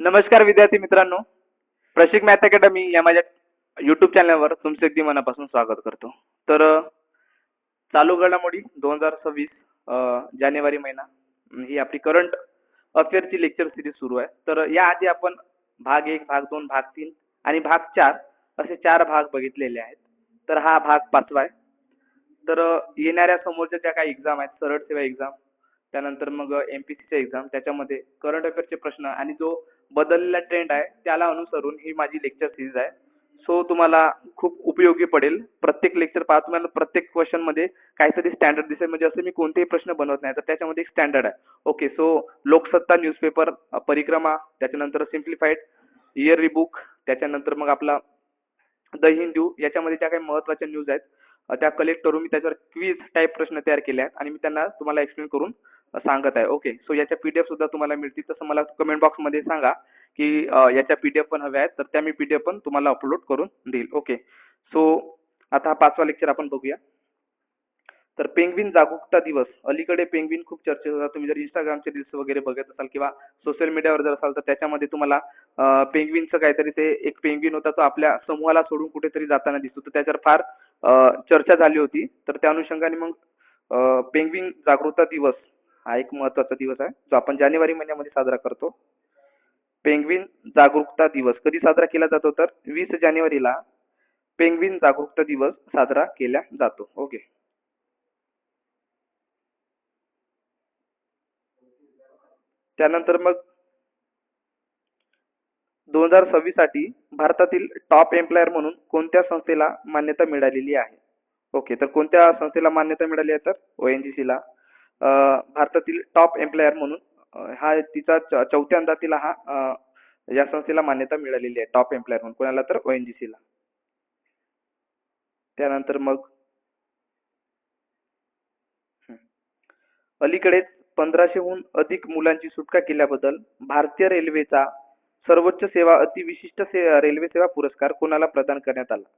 नमस्कार विद्यार्थी मित्रांनो, प्रशिक मॅथ अकॅडमी या माझ्या यूट्यूब चॅनलवर तुमचे अगदी मनापासून स्वागत करतो. तर चालू घडामोडी 2026 जानेवारी महिना ही आपली करंट अफेअरची लेक्चर सिरीज सुरू आहे. तर याआधी आपण भाग 1, भाग 2, भाग 3 आणि भाग 4 असे 4 भाग बघितलेले आहेत. तर हा भाग 5वा आहे. तर येणाऱ्या समोरच्या ज्या काही एक्झाम आहेत, सरळ सेवा एक्झाम, त्यानंतर मग एमपीसीच्या एक्झाम, त्याच्यामध्ये करंट अफेअरचे प्रश्न आणि जो बदललेला ट्रेंड आहे त्याला अनुसरून ही माझी लेक्चर सिरीज आहे. सो तुम्हाला खूप उपयोगी पडेल. प्रत्येक लेक्चर पहा, तुम्हाला प्रत्येक क्वेश्चन मध्ये काहीतरी स्टँडर्ड दिसेल. म्हणजे असं मी कोणतेही प्रश्न बनवत नाही, तर त्याच्यामध्ये एक स्टँडर्ड आहे. ओके, सो लोकसत्ता न्यूजपेपर, परिक्रमा, त्याच्यानंतर सिम्प्लिफाईड, इयरली बुक, त्याच्यानंतर मग आपला द हिंदू, याच्यामध्ये ज्या काही महत्त्वाच्या न्यूज आहेत त्या कलेक्ट करून मी त्याच्यावर क्विज टाईप प्रश्न तयार केले आहेत आणि मी त्यांना तुम्हाला एक्सप्लेन करून सांगत आहे. ओके, सो याच्या पीडीएफ सुद्धा तुम्हाला मिळतील. तसं मला कमेंट बॉक्स मध्ये सांगा की याच्या पीडीएफ पण हव्या आहेत, तर त्या मी पीडीएफ पण तुम्हाला अपलोड करून देईल. ओके, सो आता हा 5वा लेक्चर आपण बघूया. तर पेंग्विन जागरूकता दिवस. अलीकडे पेंग्विन खूप चर्चेत होता. तुम्ही जर इंस्टाग्रामचे रील्स वगैरे बघत असाल किंवा सोशल मीडियावर जर असाल, तर त्याच्यामध्ये तुम्हाला पेंग्विनचं काहीतरी, ते एक पेंग्विन होता तो आपल्या समूहाला सोडून कुठेतरी जाताना दिसतो, तर त्याच्यावर फार चर्चा झाली होती. तर त्या अनुषंगाने मग पेंग्विन जागरूकता दिवस हा एक महत्त्वाचा दिवस आहे, जो आपण जानेवारी महिन्यामध्ये साजरा करतो. पेंग्विन जागरूकता दिवस कधी साजरा केला जातो, तर 20 जानेवारीला पेंग्विन जागरूकता दिवस साजरा केला जातो. ओके, त्यानंतर मग 2026 साठी भारतातील टॉप एम्प्लॉयर म्हणून कोणत्या संस्थेला मान्यता मिळालेली आहे? ओके, तर कोणत्या संस्थेला मान्यता मिळाली आहे? तर ओएनजीसीला भारतातील टॉप एम्प्लॉयर म्हणून हा तिचा चौथ्यांदा तिला हा या संस्थेला मान्यता मिळालेली आहे टॉप एम्प्लॉयर म्हणून. कोणाला? तर ओएनजीसीला. त्यानंतर मग अलीकडेच 1500हून अधिक मुलांची सुटका केल्याबद्दल भारतीय रेल्वेचा सर्वोच्च सेवा अतिविशिष्ट रेल्वे सेवा पुरस्कार कोणाला प्रदान करण्यात आला?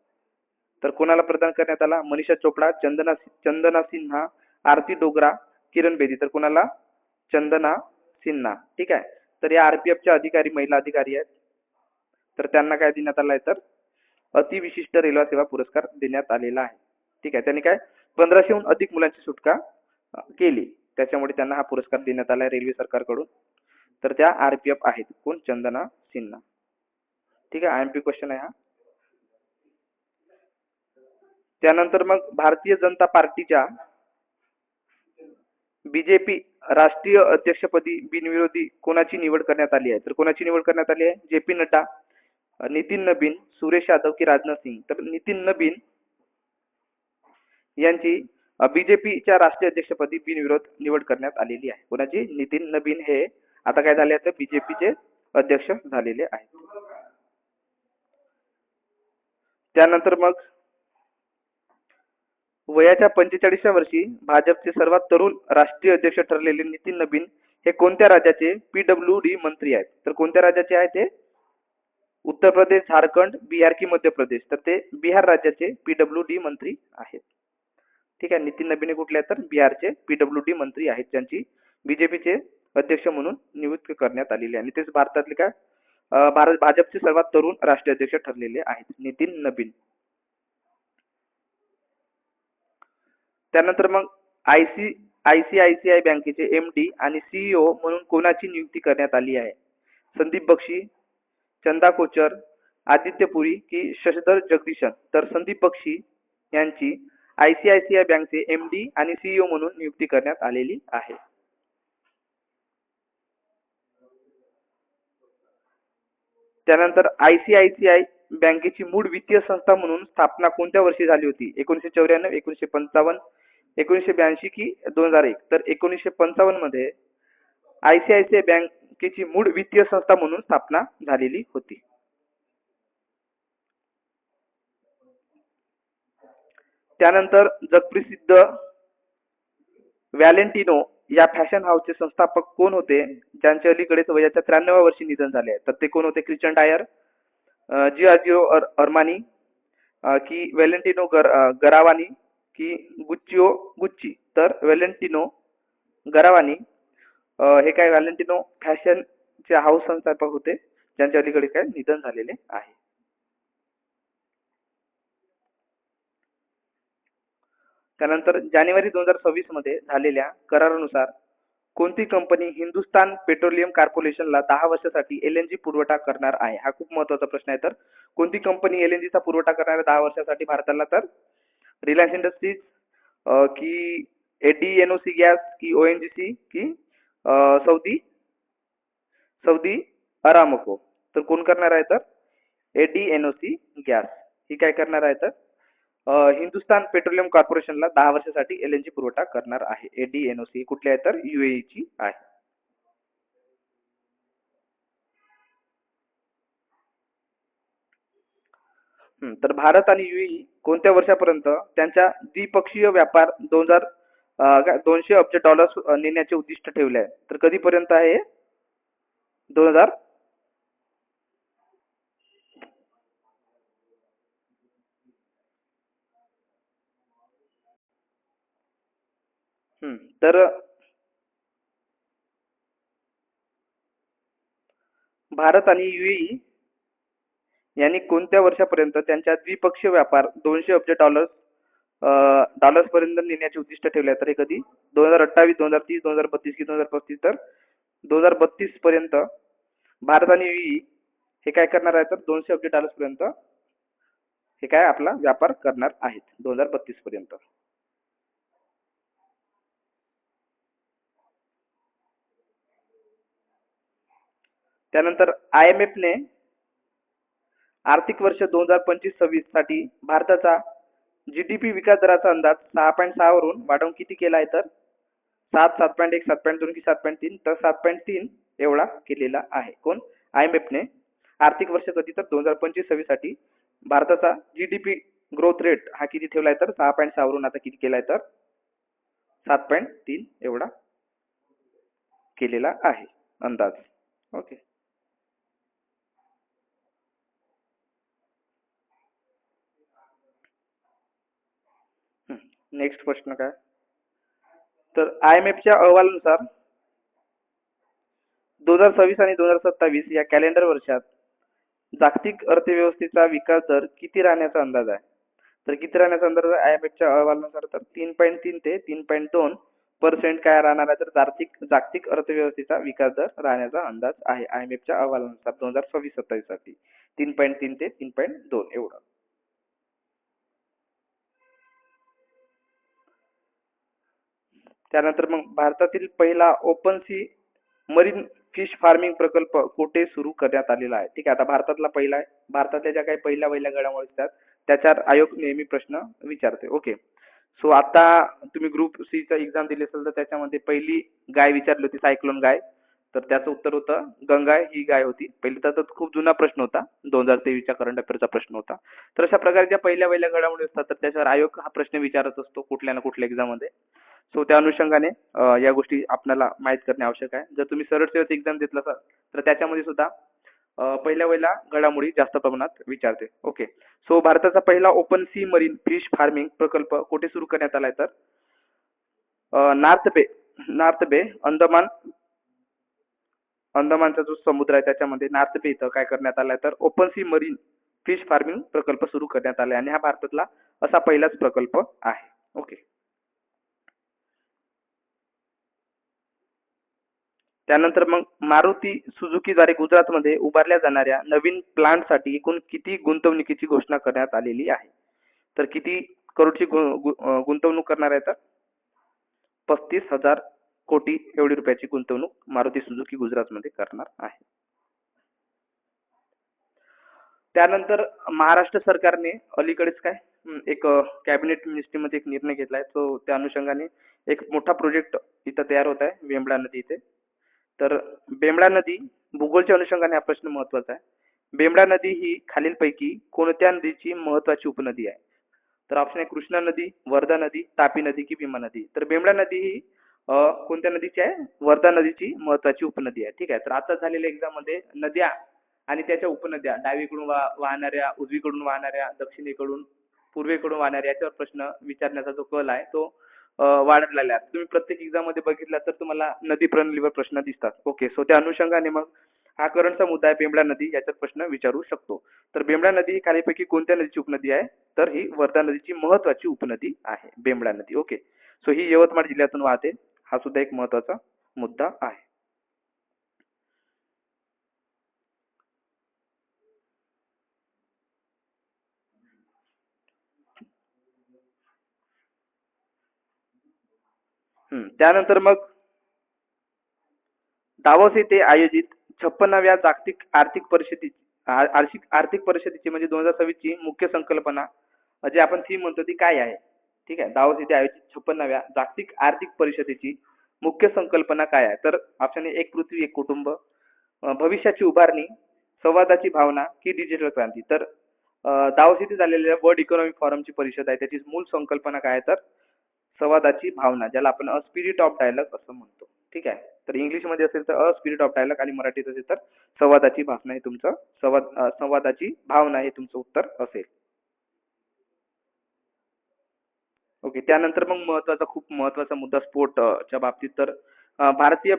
तर कोणाला प्रदान करण्यात आला? मनीषा चोपडा, चंदना सिन्हा, आरती डोगरा, किरण बेदी. तर कोणाला? चंदना सिन्हा. ठीक आहे. तर या आरपीएफच्या अधिकारी, महिला अधिकारी आहेत. तर त्यांना काय देण्यात आलं आहे? तर अतिविशिष्ट रेल्वे सेवा पुरस्कार देण्यात आलेला आहे. ठीक आहे. त्यांनी काय 1500हून अधिक मुलांची सुटका केली, त्याच्यामुळे त्यांना हा पुरस्कार देण्यात आला आहे रेल्वे सरकारकडून. तर त्या आरपीएफ आहेत. कोण? चंदना सिन्हा. ठीक आहे. आयएमपी क्वेश्चन आहे हा. त्यानंतर मग भारतीय जनता पार्टीच्या बीजेपी राष्ट्रीय अध्यक्षपदी बिनविरोधी कोणाची निवड करण्यात आली आहे? तर कोणाची निवड करण्यात आली आहे? जेपी नड्डा, नितीन नबीन, सुरेश यादव की राजनाथ सिंग. तर नितीन नबीन यांची बीजेपीच्या राष्ट्रीय अध्यक्षपदी बिनविरोध निवड करण्यात आलेली आहे. कोणाची? नितीन नबीन हे आता काय झाले? तर बीजेपीचे अध्यक्ष झालेले आहेत. त्यानंतर मग वयाच्या 45व्या वर्षी भाजपचे सर्वात तरुण राष्ट्रीय अध्यक्ष ठरलेले नितीन नबीन हे कोणत्या राज्याचे पीडब्ल्यूडी मंत्री आहेत? तर कोणत्या राज्याचे आहेत ते? उत्तर प्रदेश, झारखंड, बिहार की मध्य प्रदेश. तर ते बिहार राज्याचे पीडब्ल्यूडी मंत्री आहेत. ठीक आहे. नितीन नबीन कुठले आहेत? तर बिहारचे पीडब्ल्यूडी मंत्री आहेत, ज्यांची बीजेपीचे अध्यक्ष म्हणून नियुक्ती करण्यात आलेली आहे. आणि तेच भारतातले काय भाजपचे सर्वात तरुण राष्ट्रीय अध्यक्ष ठरलेले आहेत, नितीन नबीन. त्यानंतर मग आयसीआयसीआय बँकेचे एमडी आणि सीईओ म्हणून कोणाची नियुक्ती करण्यात आली आहे? संदीप बक्षी, चंदा कोचर, आदित्य पुरी की शशधर जगदीशन. तर संदीप बक्षी यांची आयसीआयसीआय बँकचे एमडी आणि सीईओ म्हणून नियुक्ती करण्यात आलेली आहे. त्यानंतर आयसीआयसीआय बँकेची मूळ वित्तीय संस्था म्हणून स्थापना कोणत्या वर्षी झाली होती? 1994, 1955, 1982 की 2001. तर 1955 मध्ये आयसीआयसीआय बँकेची मूळ वित्तीय संस्था म्हणून स्थापना झालेली होती. त्यानंतर जगप्रसिद्ध व्हॅलेंटिनो या फॅशन हाऊसचे संस्थापक कोण होते, ज्यांचे अलीकडेच वयाच्या 93व्या वर्षी निधन झाले आहे? तर ते कोण होते? क्रिश्चियन डायर, जिऑर्जिओ अरमानी की व्हॅलेंटिनो गरावानी की गुच्ची. तर व्हॅलेंटिनो गरावानी हे काय व्हॅलेंटिनो फॅशनचे चे हाऊस संस्थापक होते, ज्यांच्या अलीकडे काय निधन झालेले आहे. त्यानंतर जानेवारी 2026 मध्ये झालेल्या करारानुसार कोणती कंपनी हिंदुस्तान पेट्रोलियम कॉर्पोरेशनला 10 वर्षासाठी एलएनजी पुरवठा करणार आहे? हा खूप महत्त्वाचा प्रश्न आहे. तर कोणती कंपनी एलएनजीचा पुरवठा करणार आहे 10 वर्षासाठी भारताला? तर रिलायन्स इंडस्ट्रीज, की एडीएनओसी गॅस, की ओएनजीसी, की सौदी सौदी अरामको? तर कोण करणार आहे? तर एडीएनओसी गॅस ही काय करणार आहे? तर हिंदुस्तान पेट्रोलियम कॉर्पोरेशनला 10 वर्षासाठी एलएनजी पुरवठा करणार आहे. एडीएनओसी कुठली आहे? तर यूएई ची आहे. तर भारत आणि यूएई कोणत्या वर्षापर्यंत त्यांच्या द्विपक्षीय व्यापार 200 अब्ज डॉलर्स नेण्याचे उद्दिष्ट ठेवले आहे? तर कधीपर्यंत आहे? 2000 तर भारत आणि यूएई यांनी कोणत्या वर्षापर्यंत त्यांच्या द्विपक्षीय व्यापार 200 अब्ज डॉलर्स पर्यंत नेण्याचे उद्दिष्ट ठेवले आहे? तर हे कधी? 2028, 2030, 2032 की 2035? तर 2032 पर्यंत भारत आणि यूएई हे काय करणार आहे? तर 200 अब्ज डॉलर्स पर्यंत हे काय आपला व्यापार करणार आहेत 2032 पर्यंत. त्यानंतर IMF ने आर्थिक वर्ष 2025-26 साठी भारताचा जीडीपी विकास दराचा अंदाज 6.6 वरून वाढवून किती केला आहे? तर 7, 7.1, 7.2 की 7.3? तर 7.3 एवढा केलेला आहे. कोण? IMF ने आर्थिक वर्ष कधी? तर 2025-26 साठी भारताचा जीडीपी ग्रोथ रेट हा किती ठेवलाय? तर 6.6 वरून आता किती केलाय? तर 7.3 एवढा केलेला आहे अंदाज. ओके. नेक्स्ट प्रश्न काय? तर IMFच्या अहवालानुसार 2026 आणि 2027 या कॅलेंडर वर्षात जागतिक अर्थव्यवस्थेचा विकास दर किती राहण्याचा अंदाज आहे? तर किती राहण्याचा अंदाज आहे IMFच्या अहवालानुसार? तर 3.3 ते 3.2% काय राहणार आहे? तर जागतिक अर्थव्यवस्थेचा विकास दर राहण्याचा अंदाज आहे IMFच्या अहवालानुसार 2026-27 साठी 3.3 ते 3.2 एवढं. त्यानंतर मग भारतातील पहिला open sea marine fish farming प्रकल्प कुठे सुरू करण्यात आलेला आहे? ठीक आहे, आता भारतातला पहिला आहे. भारतातल्या ज्या काही पहिल्या घडामोडी असतात त्याच्यावर आयोग नेहमी प्रश्न विचारते. ओके. सो आता तुम्ही ग्रुप सी चा एक्झाम दिली असेल तर त्याच्यामध्ये पहिली गाय विचारली होती, सायक्लोन गाय. तर त्याचं उत्तर होतं गंगाय ही गाय होती. पहिली तर खूप जुना प्रश्न होता, 2023 च्या करंट अफेअरचा प्रश्न होता. तर अशा प्रकारच्या पहिल्या घडामोडी असतात तर त्याच्यावर आयोग हा प्रश्न विचारत असतो कुठल्या ना कुठल्या एक्झाम मध्ये. सो त्या अनुषंगाने या गोष्टी आपल्याला माहित करणे आवश्यक आहे. जर तुम्ही सरळ सेवेचा एक्झाम देतला असाल तर त्याच्यामध्ये सुद्धा पहिल्या घडामोडी जास्त प्रमाणात विचारते. ओके. सो भारताचा पहिला open sea marine fish farming प्रकल्प कुठे सुरू करण्यात आलाय? तर नॉर्थ बे अंदमानचा जो समुद्र आहे त्याच्यामध्ये नॉर्थ बे इथं काय करण्यात आलाय? तर open sea marine fish farming प्रकल्प सुरू करण्यात आलाय आणि हा भारतातला असा पहिलाच प्रकल्प आहे. ओके. त्यानंतर मग मारुती सुझुकीद्वारे गुजरातमध्ये उभारल्या जाणाऱ्या नवीन प्लांटसाठी एकूण किती गुंतवणुकीची घोषणा करण्यात आलेली आहे? तर किती करोडची गुंतवणूक करणार आहे? तर 35,000 कोटी एवढी रुपयाची गुंतवणूक मारुती सुझुकी गुजरातमध्ये करणार आहे. त्यानंतर महाराष्ट्र सरकारने अलीकडेच काय एक कॅबिनेट मिनिस्ट्रीमध्ये एक निर्णय घेतलाय. तो त्या अनुषंगाने एक मोठा प्रोजेक्ट इथं तयार होत आहे वेंबळा नदी इथे. तर बेंबळा नदी भूगोलच्या अनुषंगाने हा प्रश्न महत्वाचा आहे. बेंबळा नदी ही खालीलपैकी कोणत्या नदीची महत्वाची उपनदी आहे? तर ऑप्शन आहे कृष्णा नदी, वर्धा नदी, तापी नदी की भीमा नदी? तर बेंबळा नदी ही कोणत्या नदीची आहे? वर्धा नदीची महत्वाची उपनदी आहे. ठीक आहे. तर आता झालेल्या एक्झाम मध्ये नद्या आणि त्याच्या उपनद्या डावीकडून वाहणाऱ्या, उजवीकडून वाहणाऱ्या, दक्षिणेकडून, पूर्वेकडून वाहणाऱ्या याच्यावर प्रश्न विचारण्याचा जो कल आहे तो वाढलेला आहे. तुम्ही प्रत्येक एक्झाम मध्ये बघितला तर तुम्हाला नदी प्रणालीवर प्रश्न दिसतात. ओके. सो त्या अनुषंगाने मग हा करंटचा मुद्दा आहे. बेंबळा नदी याच्यात प्रश्न विचारू शकतो. तर बेंबळा नदी ही खालीलपैकी कोणत्या नदीची उपनदी आहे? तर ही वर्धा नदीची महत्वाची उपनदी आहे बेंबळा नदी. ओके. सो ही यवतमाळ जिल्ह्यातून वाहते. हा सुद्धा एक महत्वाचा मुद्दा आहे. त्यानंतर मग दावोस येथे आयोजित 56व्या जागतिक आर्थिक परिषदेची आर्थिक परिषदेची म्हणजे 2026 ची मुख्य संकल्पना जे आपण थीम म्हणतो ती काय आहे? ठीक आहे. दावोस येथे आयोजित 56व्या जागतिक आर्थिक परिषदेची मुख्य संकल्पना काय आहे? तर ऑप्शन ए एक पृथ्वी एक कुटुंब, भविष्याची उभारणी, संवादाची भावना की डिजिटल क्रांती. तर दावोस येथे झालेल्या वर्ल्ड इकॉनॉमिक फोरमची परिषद आहे त्याची मूळ संकल्पना काय आहे? तर संवादाची भावना, ज्याला आपण अ स्पिरिट ऑफ डायलॉग असं म्हणतो. ठीक आहे. तर इंग्लिशमध्ये असेल तर अ स्पिरिट ऑफ डायलॉग आणि मराठीत असेल तर संवादाची भावना हे तुमचं संवादाची भावना हे तुमचं उत्तर असेल. ओके. त्यानंतर मग खूप महत्वाचा मुद्दा स्पोर्टच्या बाबतीत तर भारतीय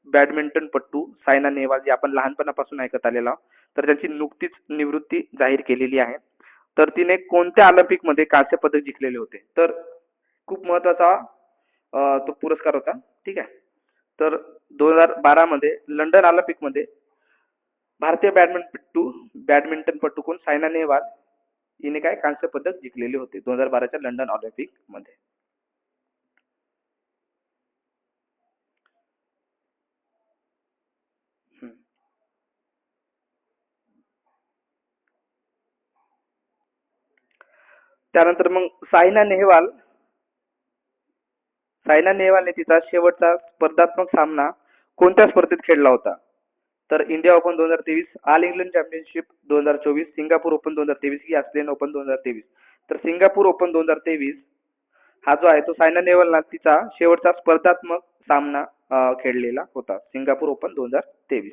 बॅडमिंटनपटू सायना नेहवाल जी आपण लहानपणापासून ऐकत आलेलो आहोत. तर त्यांची नुकतीच निवृत्ती जाहीर केलेली आहे. तर तिने कोणत्या ऑलिम्पिकमध्ये कांस्य पदक जिंकलेले होते? तर खूप महत्वाचा तो पुरस्कार होता. ठीक आहे. तर 2012 मध्ये लंडन ऑलिम्पिकमध्ये भारतीय बॅडमिंटनपटू कोण? सायना नेहवाल हिने काय कांस्य पदक जिंकलेले होते 2012च्या लंडन ऑलिम्पिक मध्ये. हम्म. त्यानंतर मग सायना नेहवालने तिचा शेवटचा स्पर्धात्मक सामना कोणत्या स्पर्धेत खेळला होता? तर India open 2023, all England championship 2024, Singapore open 2023 की ऑस्ट्रेलियन ओपन 2023. तर सिंगापूर ओपन 2023 हा जो आहे तो सायना नेहवालला तिचा शेवटचा स्पर्धात्मक सामना खेळलेला होता. Singapore open 2023.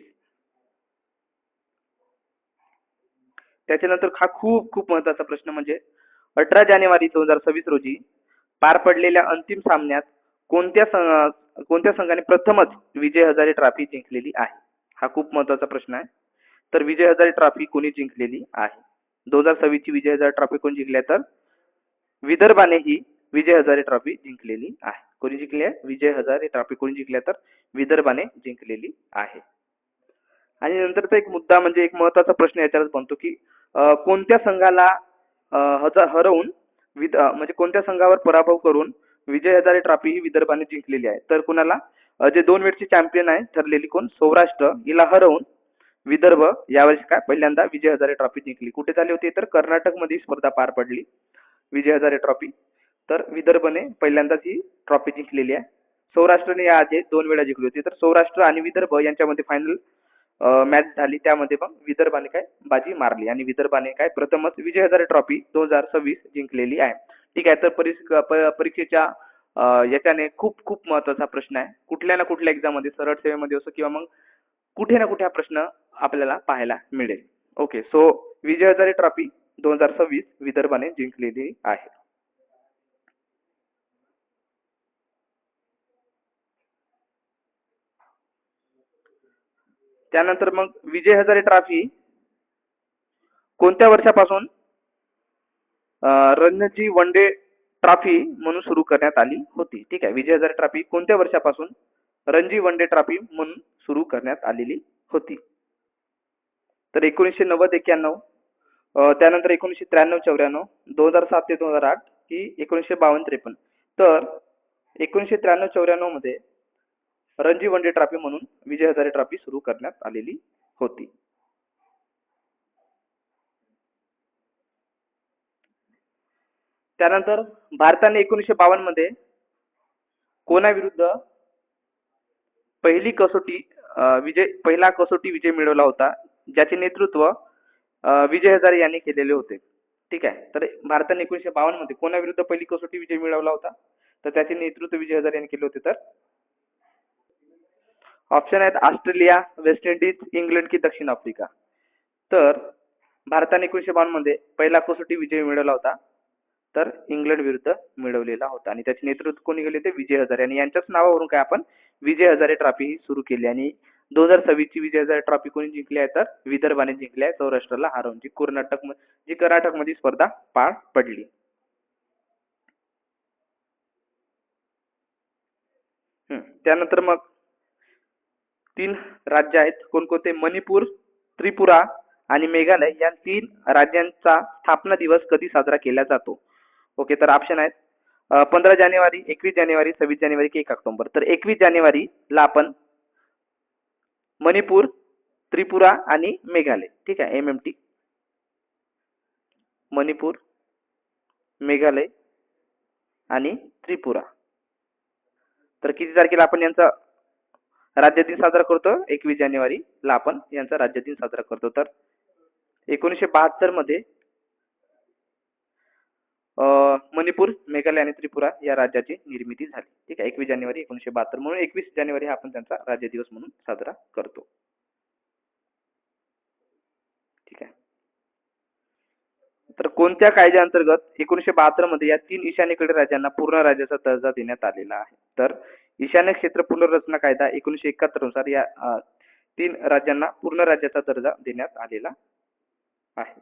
त्याच्यानंतर हा खूप खूप महत्वाचा प्रश्न म्हणजे 18 जानेवारी 2026 रोजी पार पडलेल्या अंतिम सामन्यात कोणत्या संघाने प्रथमच विजय हजारे ट्रॉफी जिंकलेली आहे? हा खूप महत्वाचा प्रश्न आहे. तर विजय हजारे ट्रॉफी कोणी जिंकलेली आहे? 2026 ची विजय हजारे ट्रॉफी कोण जिंकली आहे? तर विदर्भाने ही विजय हजारे ट्रॉफी जिंकलेली आहे. कोणी जिंकली आहे? विजय हजारे ट्रॉफी कोणी जिंकली आहे? तर विदर्भाने जिंकलेली आहे. आणि नंतरचा एक मुद्दा म्हणजे एक महत्वाचा प्रश्न याच्यावरच बनतो की कोणत्या संघाला हरवून म्हणजे कोणत्या संघावर पराभव करून विजय हजारे ट्रॉफी ही विदर्भाने जिंकलेली आहे? तर कुणाला? जे 2 वेळची चॅम्पियन आहे ठरलेली कोण? सौराष्ट्र हिला हरवून विदर्भ यावर्षी काय पहिल्यांदा विजय हजारे ट्रॉफी जिंकली. कुठे झाली होती? तर कर्नाटक मध्ये स्पर्धा पार पडली विजय हजारे ट्रॉफी. तर विदर्भने पहिल्यांदाच ही ट्रॉफी जिंकलेली आहे. सौराष्ट्रने याआधी 2 वेळा जिंकली होती. तर सौराष्ट्र आणि विदर्भ यांच्यामध्ये फायनल मॅच झाली त्यामध्ये पण विदर्भाने काय बाजी मारली आणि विदर्भाने काय प्रथमच विजय हजारे ट्रॉफी 2026 जिंकलेली आहे. ठीक आहे. तर परीक्षेच्या याच्याने खूप खूप महत्वाचा प्रश्न आहे. कुठल्या ना कुठल्या एक्झाम मध्ये सरळ सेवेमध्ये असो किंवा मग कुठे ना कुठे हा प्रश्न आपल्याला पाहायला मिळेल. Okay. So Vijay Hazare trophy 2026 विदर्भाने जिंकलेली आहे. त्यानंतर मग विजय हजारे ट्रॉफी कोणत्या वर्षापासून रणजी वन डे ट्रॉफी म्हणून सुरू करण्यात आली होती? ठीक आहे. विजय हजारे ट्रॉफी कोणत्या वर्षापासून रणजी वन डे ट्रॉफी म्हणून सुरू करण्यात आलेली होती? तर 1990-91, त्यानंतर 1993-94, 2007 ते 2008 की 1952-53. तर 1993-94 मध्ये रणजी वन डे ट्रॉफी म्हणून विजय हजारे ट्रॉफी सुरू करण्यात आलेली होती. त्यानंतर भारताने 1952 मध्ये कोणाविरुद्ध पहिला कसोटी विजय मिळवला होता ज्याचे नेतृत्व विजय हजारे यांनी केलेले होते. ठीक आहे. तर भारताने 1952 मध्ये कोणाविरुद्ध पहिली कसोटी विजय मिळवला होता? तर त्याचे नेतृत्व विजय हजारे यांनी केले होते. तर ऑप्शन आहेत ऑस्ट्रेलिया, वेस्ट इंडिज, इंग्लंड की दक्षिण आफ्रिका. तर भारताने 1952 मध्ये पहिला कसोटी विजय मिळवला होता. तर इंग्लंड विरुद्ध मिळवलेला होता आणि त्याचे नेतृत्व कोणी केले? ते विजय हजारे आणि यांच्याच नावावरून काय आपण विजय हजारे ट्रॉफी सुरू केली आणि 2026 ची विजेता ट्रॉफी कोणी जिंकली आहे तर विदर्भाने जिंकली आहे सौराष्ट्राला हरवून, जी कर्नाटकमध्ये स्पर्धा पार पडली. त्यानंतर मग 3 राज्य आहेत कोणकोणते? मणिपूर, त्रिपुरा आणि मेघालय या 3 राज्यांचा स्थापना दिवस कधी साजरा केला जातो? ओके, तर ऑप्शन आहेत 15 जानेवारी, 21 जानेवारी, 26 जानेवारी की 1 ऑक्टोबर. तर 21 जानेवारीला आपण मणिपूर, त्रिपुरा आणि मेघालय, ठीक आहे, MMT, मणिपूर, मेघालय आणि त्रिपुरा. तर किती तारखेला आपण यांचा राज्य दिन साजरा करतो? 21 जानेवारीला आपण यांचा राज्य दिन साजरा करतो. तर 1972 मध्ये मणिपूर, मेघालय आणि त्रिपुरा या राज्याची निर्मिती झाली. ठीक आहे, 21 जानेवारी 1972, म्हणून 21 जानेवारी हा आपण त्यांचा राज्य दिवस म्हणून साजरा करतो. ठीक आहे. तर कोणत्या कायद्याअंतर्गत 1972 मध्ये या 3 ईशान्येकडील राज्यांना पूर्ण राज्याचा दर्जा देण्यात आलेला आहे? तर ईशान्य क्षेत्र पुनर्रचना कायदा 1971 नुसार या 3 राज्यांना पूर्ण राज्याचा दर्जा देण्यात आलेला आहे.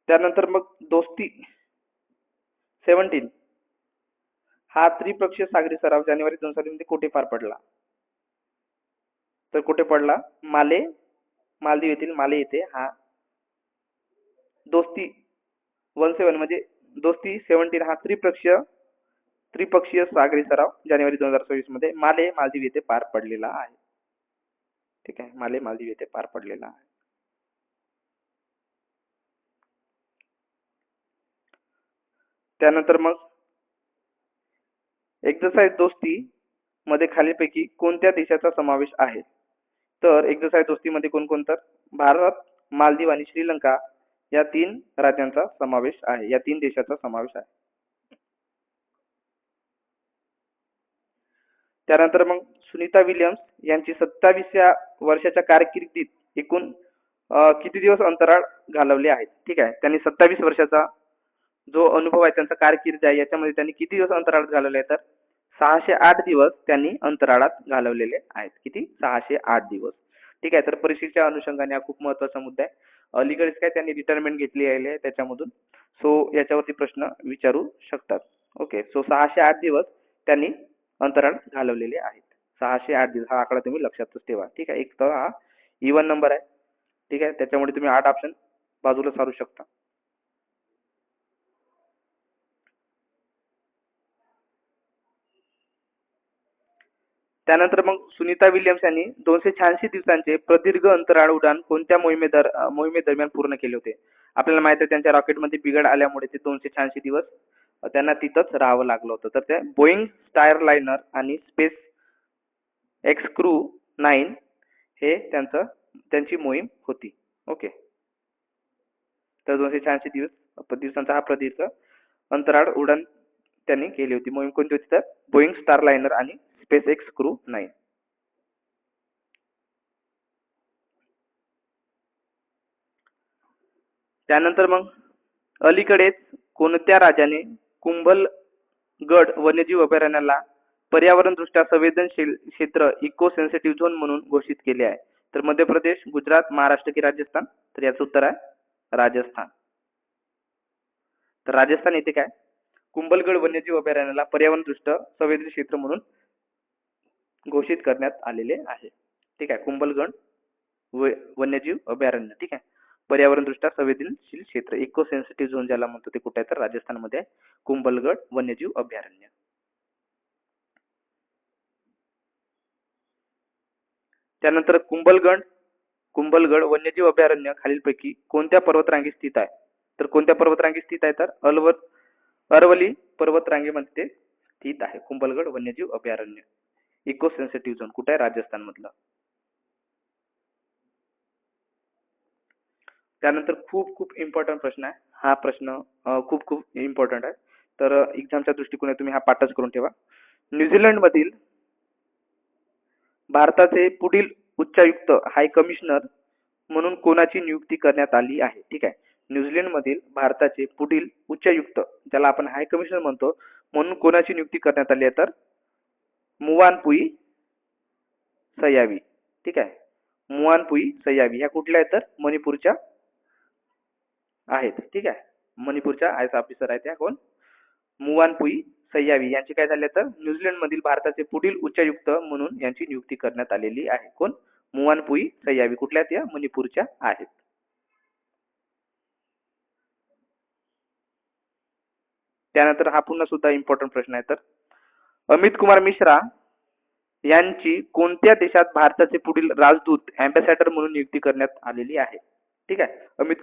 त्यानंतर मग दोस्ती 17 हा त्रिपक्षीय सागरी सराव जानेवारी 2000 मध्ये कुठे पार पडला? तर कुठे पडला? मालदीव येथील माले येथे हा दोस्ती 17 म्हणजे दोस्ती 17 हा त्रिपक्षीय सागरी सराव जानेवारी 2024 मध्ये मालदीव येथे पार पडलेला आहे. ठीक आहे, मालदीव येथे पार पडलेला आहे. त्यानंतर मग एक्सरसाइज दोस्ती मध्ये खालीलपैकी कोणत्या देशाचा समावेश आहे? तर एक्सरसाइज दोस्ती मध्ये कोणकोणतं? भारत, मालदीव आणि श्रीलंका या 3 राज्यांचा समावेश आहे, या 3 देशाचा समावेश आहे. त्यानंतर मग सुनीता विल्यम्स यांची 27व्या वर्षाच्या कारकिर्दीत एकूण किती दिवस अंतराळ घालवले आहेत? ठीक आहे, त्यांनी 27 वर्षाचा जो अनुभव आहे त्यांचा कारकीर्द आहे याच्यामध्ये त्यांनी किती दिवस अंतराळात घालवले आहेत? तर 608 दिवस त्यांनी अंतराळात घालवलेले आहेत. किती? 608 दिवस. ठीक आहे, तर परीक्षेच्या अनुषंगाने हा खूप महत्त्वाचा मुद्दा आहे. अलीकडेच काय त्यांनी रिटायरमेंट घेतली आहे त्याच्यामधून, सो याच्यावरती प्रश्न विचारू शकतात. ओके, सो 608 दिवस त्यांनी अंतराळात घालवलेले आहेत. 608 दिवस हा आकडा तुम्ही लक्षातच ठेवा. ठीक आहे, एक तर हा इव्हन नंबर आहे. ठीक आहे, त्याच्यामुळे तुम्ही 8 ऑप्शन बाजूला सारू शकता. त्यानंतर मग सुनीता विल्यम्स यांनी 286 दिवसांचे प्रदीर्घ अंतराळ उड्डाण कोणत्या मोहिमेदरम्यान पूर्ण केले होते? आपल्याला माहिती आहे त्यांच्या रॉकेटमध्ये बिघाड आल्यामुळे ते 286 दिवस त्यांना तिथंच राहावं लागलं होतं. तर ते बोईंग स्टारलायनर आणि स्पेस एक्स क्रू 9 हे त्यांची मोहीम होती. ओके, तर 286 दिवसांचा हा प्रदीर्घ अंतराळ उड्डाण त्यांनी केली होती. मोहीम कोणती होती? तर बोईंग स्टारलायनर आणि स्पेस एक्स क्रू 9. त्यानंतर मग अलीकडेच कोणत्या राज्याने कुंभलगड वन्यजीव अभयारण्याला पर्यावरणदृष्ट्या संवेदनशील क्षेत्र इको सेन्सिटिव्ह झोन म्हणून घोषित केले आहे? तर मध्य प्रदेश, गुजरात, महाराष्ट्र की राजस्थान? तर याचं उत्तर आहे राजस्थान. तर राजस्थान येथे काय कुंभलगड वन्यजीव अभयारण्याला पर्यावरणदृष्ट्या संवेदनशील क्षेत्र म्हणून घोषित करण्यात आलेले आहे. ठीक आहे, कुंभलगड वन्यजीव अभयारण्य. ठीक आहे, पर्यावरणदृष्ट्या संवेदनशील क्षेत्र इको सेन्सिटिव्ह झोन ज्याला म्हणतो ते कुठे आहे? तर राजस्थानमध्ये आहे, कुंभलगड वन्यजीव अभयारण्य. त्यानंतर कुंभलगड वन्यजीव अभयारण्य खालीलपैकी कोणत्या पर्वतरांगेत स्थित आहे? तर कोणत्या पर्वतरांगेत स्थित आहे? तर अरवली पर्वतरांगेमध्ये ते स्थित आहे. कुंभलगड वन्यजीव अभयारण्य इको सेन्सिटिव्ह झोन कुठे आहे? राजस्थान मधलं. त्यानंतर खूप इम्पॉर्टंट प्रश्न आहे हा. प्रश्न खूप इम्पॉर्टंट आहे, तर एक्झामच्या दृष्टिकोनाने तुम्ही हा पाठच करून ठेवा. न्यूझीलंड मधील भारताचे पुढील उच्चायुक्त हाय कमिशनर म्हणून कोणाची नियुक्ती करण्यात आली आहे? ठीक आहे, न्यूझीलंड मधील भारताचे पुढील उच्चायुक्त ज्याला आपण हाय कमिशनर म्हणतो म्हणून कोणाची नियुक्ती करण्यात आली आहे तर मुवानपुई सयावी. ठीक आहे. मुवानपुई सयावी ह्या कुठल्या आहेत तर मणिपूरच्या आहेत. ठीक आहे. मणिपूरच्या आय एस ऑफिसर आहेत त्या कोण मुवानपुई सयावी यांची काय झाले तर न्यूझीलंड मधील भारताचे पुढील उच्चायुक्त म्हणून यांची नियुक्ती करण्यात आलेली आहे. कोण मुवानपुई सयावी कुठल्या त्या मणिपूरच्या आहेत. त्यानंतर हा पुन्हा सुद्धा इम्पॉर्टंट प्रश्न आहे तर अमित कुमार मिश्रा यांची कोणत्या देशात भारताचे पुढील राजदूत अँबॅसेडर म्हणून नियुक्ती करण्यात आलेली आहे. ठीक आहे. अमित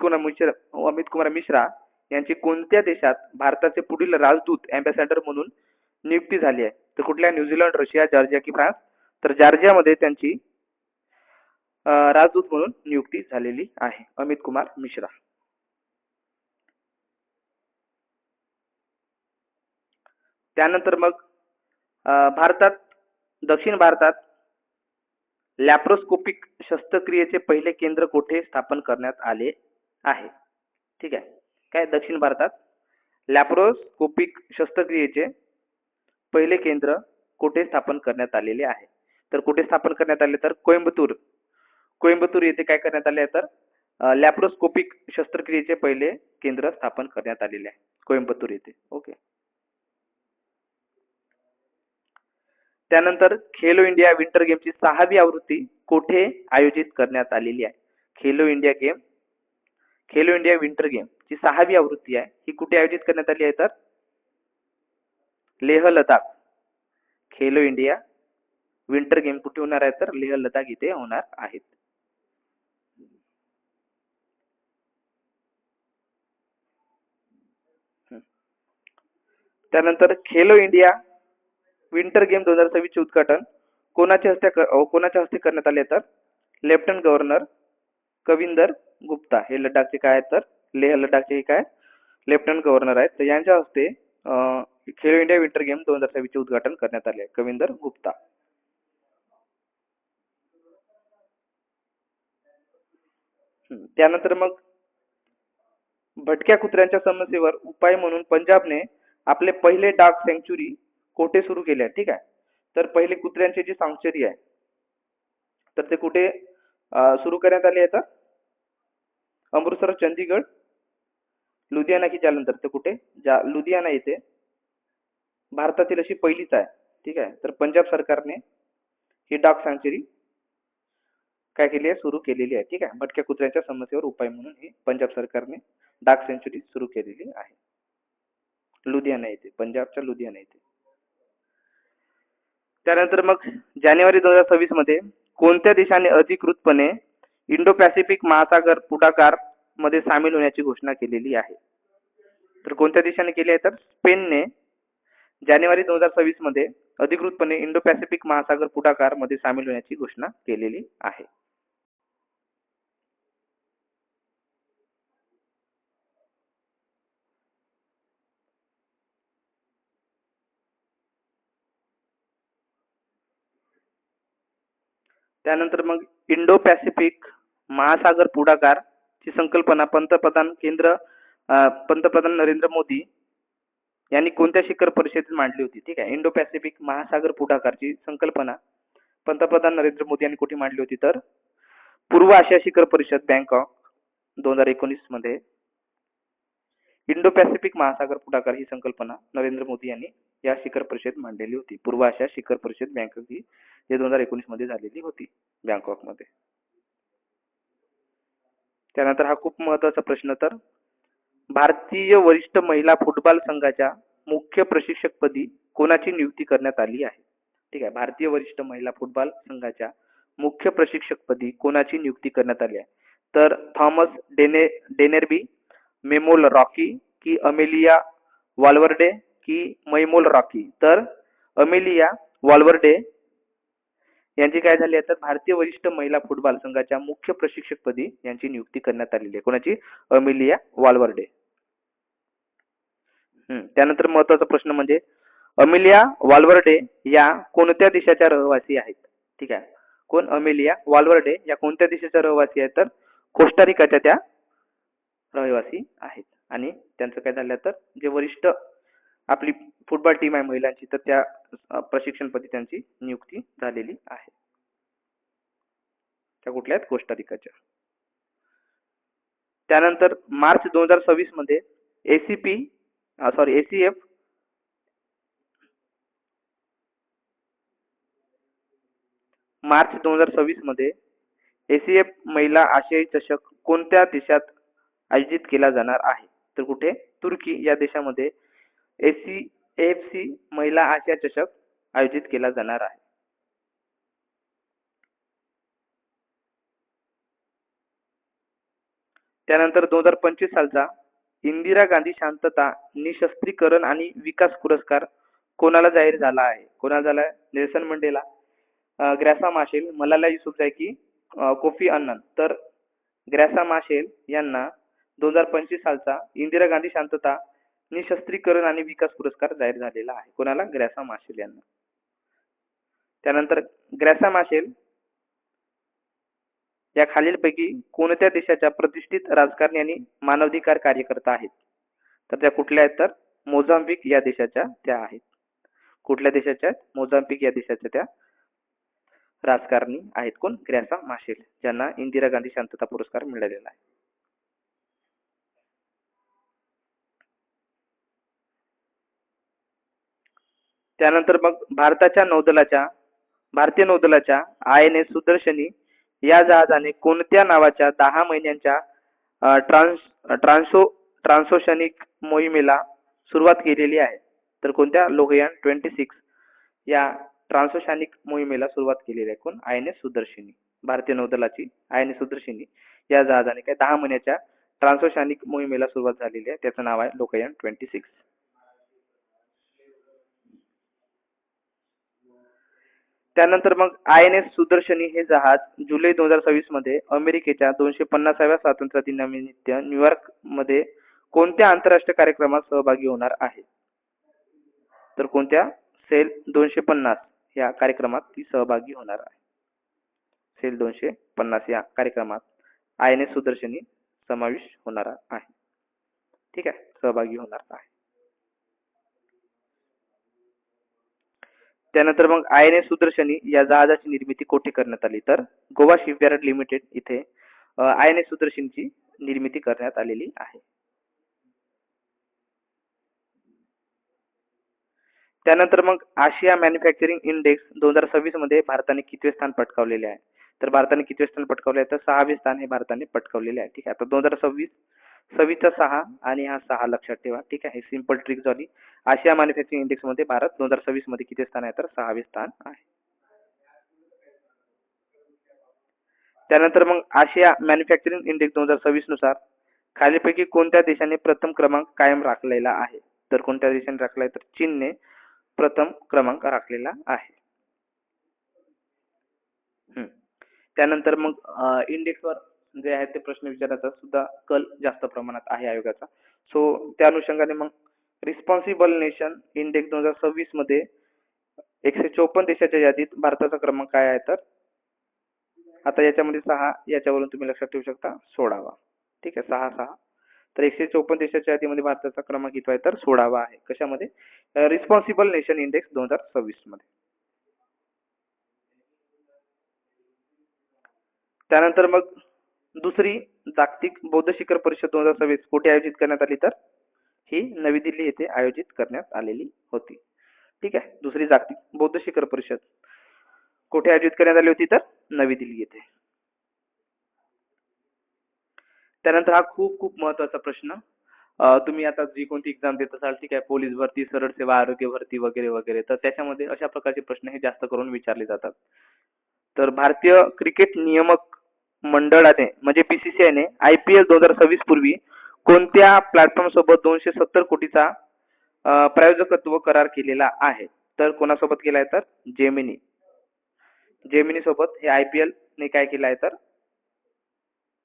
कुमार मिश्रा यांची कोणत्या देशात भारताचे पुढील राजदूत अँबॅसेडर म्हणून नियुक्ती झाली आहे तर कुठल्या न्यूझीलंड रशिया जॉर्जिया की फ्रान्स तर जॉर्जियामध्ये त्यांची राजदूत म्हणून नियुक्ती झालेली आहे अमित कुमार मिश्रा. त्यानंतर मग दक्षिण भारतात लॅप्रोस्कोपिक शस्त्रक्रियेचे पहिले केंद्र कोठे स्थापन करण्यात आले आहे. ठीक आहे. काय दक्षिण भारतात लॅप्रोस्कोपिक शस्त्रक्रियेचे पहिले केंद्र कोठे स्थापन करण्यात आलेले आहे तर कुठे स्थापन करण्यात आले तर कोइंबतूर येथे काय करण्यात आले आहे तर लॅप्रोस्कोपिक शस्त्रक्रियेचे पहिले केंद्र स्थापन करण्यात आलेले आहे कोइंबतूर येथे. ओके. त्यानंतर खेलो इंडिया विंटर गेमची 6वी आवृत्ती कोठे आयोजित करण्यात आलेली आहे. खेलो इंडिया विंटर गेम ची 6वी आवृत्ती आहे ही कुठे आयोजित करण्यात आली आहे तर Leh Ladakh. Khelo India winter game कुठे होणार आहे तर लेह लडाख इथे होणार आहेत. त्यानंतर खेलो इंडिया विंटर गेम 2026 चे उद्घाटन कोणाच्या हस्ते करण्यात आले तर लेफ्टनंट गव्हर्नर कविंदर गुप्ता. हे लडाखचे काय आहेत तर लेह लडाखचे काय लेफ्टनंट गव्हर्नर आहेत तर यांच्या हस्ते खेलो इंडिया विंटर गेम 2026 चे उद्घाटन करण्यात आले कविंदर गुप्ता. त्यानंतर मग भटक्या कुत्र्यांच्या समस्येवर उपाय म्हणून पंजाबने आपले पहिले डॉग सँक्च्युरी कोठे सुरू केले आहे. ठीक आहे. तर पहिले कुत्र्यांचे जी सँक्च्युरी आहे तर ते कुठे सुरू करण्यात आले आहे तर अमृतसर चंदीगड लुधियाना की जालंधर तर कुठे लुधियाना येथे भारतातील अशी पहिलीच आहे. ठीक आहे. तर पंजाब सरकारने ही डॉग सँक्च्युरी काय केली आहे सुरू केलेली आहे. ठीक आहे. भटक्या कुत्र्यांच्या समस्येवर उपाय म्हणून ही पंजाब सरकारने डॉग सँक्च्युरी सुरू केलेली आहे लुधियाना येथे पंजाबच्या लुधियाना येथे. त्यानंतर मग जानेवारी 2026 मध्ये कोणत्या देशाने अधिकृतपणे इंडो पॅसिफिक महासागर पुढाकार मध्ये सामील होण्याची घोषणा केलेली आहे. तर कोणत्या देशाने केली आहे तर स्पेनने जानेवारी 2026 मध्ये अधिकृतपणे इंडो पॅसिफिक महासागर पुढाकार मध्ये सामील होण्याची घोषणा केलेली आहे. त्यानंतर मग इंडो पॅसिफिक महासागर पुढाकार ची संकल्पना पंतप्रधान नरेंद्र मोदी यांनी कोणत्या शिखर परिषदेत मांडली होती. ठीक आहे. इंडो पॅसिफिक महासागर पुढाकारची संकल्पना पंतप्रधान नरेंद्र मोदी यांनी कुठे मांडली होती तर पूर्व आशिया शिखर परिषद बँकॉक 2019 मध्ये इंडो पॅसिफिक महासागर पुढाकार ही संकल्पना नरेंद्र मोदी यांनी या शिखर परिषदेत मांडलेली होती. पूर्व आशिया शिखर परिषद बँकॉक ही 2019 मध्ये झालेली होती बँकॉक मध्ये. त्यानंतर हा खूप महत्त्वाचा प्रश्न तर भारतीय वरिष्ठ महिला फुटबॉल संघाच्या मुख्य प्रशिक्षकपदी कोणाची नियुक्ती करण्यात आली आहे. ठीक आहे. भारतीय वरिष्ठ महिला फुटबॉल संघाच्या मुख्य प्रशिक्षकपदी कोणाची नियुक्ती करण्यात आली आहे तर थॉमस डेनेरबी, मेमोल रॉकी की अमेलिया वाल्वर्डे की मैमोल रॉकी. तर अमेलिया वाल्वर्डे यांची काय झाली आहे तर भारतीय वरिष्ठ महिला फुटबॉल संघाच्या मुख्य प्रशिक्षकपदी यांची नियुक्ती करण्यात आलेली आहे. कोणाची अमेलिया वाल्वर्डे. त्यानंतर महत्त्वाचा प्रश्न म्हणजे अमेलिया वाल्वर्डे या कोणत्या देशाच्या रहिवासी आहेत. ठीक आहे. कोण अमेलिया वाल्वर्डे या कोणत्या देशाच्या रहिवासी आहेत तर कोस्टारिकाच्या त्या रहिवासी आहेत. आणि त्यांचं काय झालं तर जे वरिष्ठ आपली फुटबॉल टीम आहे महिलांची, तर त्या प्रशिक्षणपदी त्यांची नियुक्ती झालेली आहे. त्या कुठल्या आहेत? कोस्टारिकाच्या. त्यानंतर मार्च 2026 मध्ये एसीएफ मार्च 2026 मध्ये एसीएफ महिला आशियाई चषक कोणत्या देशात आयोजित केला जाणार आहे? तर कुठे? तुर्की या देशामध्ये एसीएफसी महिला आशिया चषक आयोजित केला जाणार आहे. त्यानंतर 2025 सालचा इंदिरा गांधी शांतता, निशस्त्रीकरण आणि विकास पुरस्कार कोणाला जाहीर झाला आहे? कोणाला झाला आहे? नेल्सन मंडेला, ग्रॅसा माशेल, मलाला युसुफझई की कोफी अन्नन. तर ग्रॅसा माशेल यांना 2025 सालचा इंदिरा गांधी शांतता, निशस्त्रीकरण आणि विकास पुरस्कार जाहीर झालेला आहे. कोणाला? ग्रॅसा माशेल यांना. त्यानंतर ग्रॅसा माशेल या खालीलपैकी कोणत्या देशाच्या प्रतिष्ठित राजकारणी आणि मानवाधिकार कार्यकर्ता आहेत? तर त्या कुठल्या आहेत? तर मोझाम्बिक या देशाच्या त्या आहेत. कुठल्या देशाच्या आहेत? मोझाम्बिक या देशाच्या त्या राजकारणी आहेत. कोण? ग्रॅसा माशेल, ज्यांना इंदिरा गांधी शांतता पुरस्कार मिळालेला आहे. त्यानंतर मग भारतीय नौदलाच्या INS सुदर्शनी या जहाजाने कोणत्या नावाच्या 10 महिन्यांच्या ट्रान्सोशनिक मोहिमेला सुरुवात केलेली आहे? तर कोणत्या? लोकयान 26 या ट्रान्सोशनिक मोहिमेला सुरुवात केलेली आहे. कोण? INS सुदर्शनी. भारतीय नौदलाची INS सुदर्शनी या जहाजाने काय 10 महिन्याच्या ट्रान्सोशनिक मोहिमेला सुरुवात झालेली आहे. त्याचं नाव आहे लोकयान 26. त्यानंतर मग INS सुदर्शनी हे जहाज जुलै 2026 मध्ये अमेरिकेच्या 250व्या स्वातंत्र्य दिनानिमित्त न्यूयॉर्क मध्ये कोणत्या आंतरराष्ट्रीय कार्यक्रमात सहभागी होणार आहे? तर कोणत्या? सेल 250 या कार्यक्रमात ती सहभागी होणार आहे. सेल 250 या कार्यक्रमात INS सुदर्शनी समावेश होणार आहे. ठीक आहे, सहभागी होणार आहे. त्यानंतर मग INS सुदर्शनी या जहाजाची निर्मिती कोठे करण्यात आली? तर गोवा शिपयार्ड लिमिटेड इथे INS सुदर्शनीची निर्मिती करण्यात आलेली आहे. त्यानंतर मग आशिया मॅन्युफॅक्चरिंग इंडेक्स 2026 मध्ये भारताने कितवे स्थान पटकावलेले आहे? तर भारताने कितवे स्थान पटकावले आहे? तर 6वे स्थान हे भारताने पटकावलेले आहे. ठीक आहे, आता 2026 चा 6 आणि हा 6 लक्षात ठेवा. ठीक आहे, सिंपल ट्रिक झाली. आशिया मॅन्युफॅक्चरिंग इंडेक्स मध्ये भारत 2026 मध्ये किती स्थान आहे? तर 6वे स्थान आहे. त्यानंतर मग आशिया मॅन्युफॅक्चरिंग इंडेक्स 2026 नुसार खालीलपैकी कोणत्या देशाने प्रथम क्रमांक कायम राखलेला आहे? तर कोणत्या देशाने राखला आहे? तर चीनने प्रथम क्रमांक राखलेला आहे. त्यानंतर मग इंडेक्सवर जे आहेत ते प्रश्न विचारायचा सुद्धा कल जास्त प्रमाणात आहे आयोगाचा. सो त्या अनुषंगाने मग रिस्पॉन्सिबल नेशन इंडेक्स 2026 मध्ये 154 देशाच्या यादीत भारताचा क्रमांक काय आहे? तर आता याच्यामध्ये 6, याच्यावरून तुम्ही लक्षात ठेवू शकता 16वा. ठीक आहे, 6 तर 154 देशाच्या यादीमध्ये भारताचा क्रमांक किती आहे? तर 16वा आहे. कशामध्ये? रिस्पॉन्सिबल नेशन इंडेक्स 2026 मध्ये. त्यानंतर मग दुसरी जागतिक बौद्ध शिखर परिषद 2026 कुठे आयोजित करण्यात आली? तर ही नवी दिल्ली येथे आयोजित करण्यात आलेली होती. ठीक आहे, दुसरी जागतिक बौद्ध शिखर परिषद कुठे आयोजित करण्यात आली होती? तर नवी दिल्ली येथे. त्यानंतर हा खूप खूप महत्वाचा प्रश्न, तुम्ही आता जी कोणती एक्झाम देत असाल, ठीक आहे, पोलीस भरती, सरळ सेवा, आरोग्य भरती वगैरे वगैरे, तर त्याच्यामध्ये अशा प्रकारचे प्रश्न हे जास्त करून विचारले जातात. तर भारतीय क्रिकेट नियामक मंडळाने म्हणजे BCCI IPL 2026 पूर्वी कोणत्या प्लॅटफॉर्म सोबत 270 कोटीचा प्रायोजकत्व करार केलेला आहे? तर कोणासोबत केला आहे? तर जेमिनी सोबत हे IPL ने काय केलं आहे? तर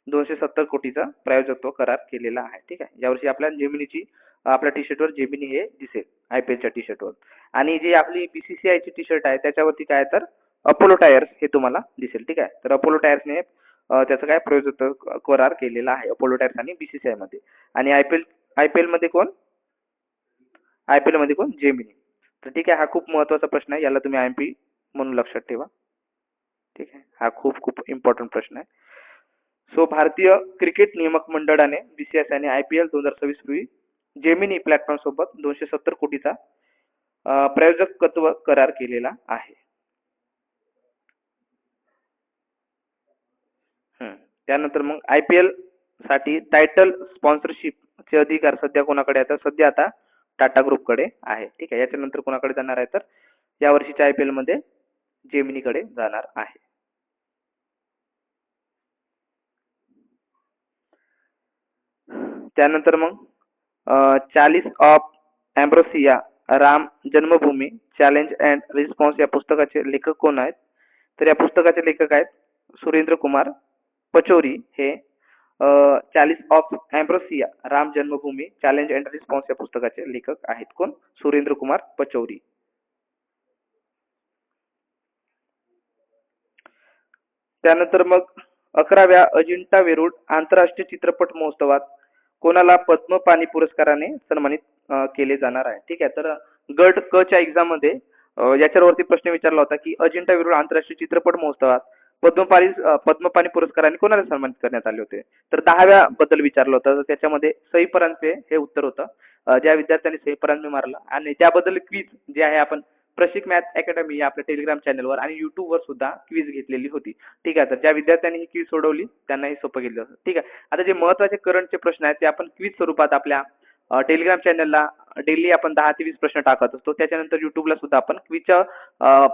270 कोटीचा प्रायोजकत्व करार केलेला आहे. ठीक आहे, यावर्षी आपल्या जेमिनीची आपल्या टी शर्टवर जेमिनी हे दिसेल IPLच्या टी शर्टवर. आणि जी आपली BCCI ची टी शर्ट आहे त्याच्यावरती काय तर अपोलो टायर्स हे तुम्हाला दिसेल. ठीक आहे, तर अपोलो टायर्सने त्याचं काय प्रायोजकत्व करार केलेला आहे अपोलो टायर्स आणि BCCI मध्ये. आणि IPL मध्ये कोण? IPL मध्ये कोण? जेमिनी. तर ठीक आहे, हा खूप महत्त्वाचा प्रश्न आहे, याला तुम्ही IMP म्हणून लक्षात ठेवा. ठीक आहे, हा खूप खूप इम्पॉर्टंट प्रश्न आहे. सो भारतीय क्रिकेट नियामक मंडळाने BCCI IPL 2026 पूर्वी जेमिनी प्लॅटफॉर्म सोबत 270 कोटीचा प्रायोजकत्व करार केलेला आहे. त्यानंतर मग IPL साठी टायटल स्पॉन्सरशिप चे अधिकार सध्या कोणाकडे आहेत? सध्या आता टाटा ग्रुपकडे आहे. ठीक आहे, याच्यानंतर कोणाकडे जाणार आहे? तर या वर्षीच्या IPL मध्ये जेमिनीकडे जाणार आहे. त्यानंतर मग 40 of ambrosia Ram Janmabhoomi challenge and response या पुस्तकाचे लेखक कोण आहेत? तर या पुस्तकाचे लेखक आहेत सुरेंद्र कुमार पचौरी. हे 40 of ambrosia Ram Janmabhoomi challenge and response या पुस्तकाचे लेखक आहेत. कोण? सुरेंद्र कुमार पचौरी. त्यानंतर मग 11व्या अजिंठा वेरूळ आंतरराष्ट्रीय चित्रपट महोत्सवात कोणाला पद्म पाणी पुरस्काराने सन्मानित केले जाणार आहे? ठीक आहे, तर गट क च्या एक्झाम मध्ये याच्यावरती प्रश्न विचारला होता की अजिंठा वेरूळ आंतरराष्ट्रीय चित्रपट महोत्सवात पद्मपाणी पुरस्काराने कोणाला सन्मानित करण्यात आले होते? तर 10व्या बद्दल विचारलं होतं. तर त्याच्यामध्ये सई परांजपे हे उत्तर होतं. ज्या विद्यार्थ्यांनी सई परांजपे मारला आणि त्याबद्दल क्विज जे आहे आपण प्रशिक मॅथ अकॅडमी या आपल्या टेलिग्राम चॅनलवर आणि युट्यूबवर सुद्धा क्विज घेतलेली होती. ठीक आहे, तर ज्या विद्यार्थ्यांनी ही क्विज सोडवली त्यांना हे सोपं गेलं. ठीक आहे, आता जे महत्त्वाचे करंटचे प्रश्न आहेत ते आपण क्विज स्वरूपात आपल्या टेलिग्राम चॅनलला डेली आपण 10 ते 20 प्रश्न टाकत असतो. त्याच्यानंतर युट्यूबला सुद्धा आपण क्विजच्या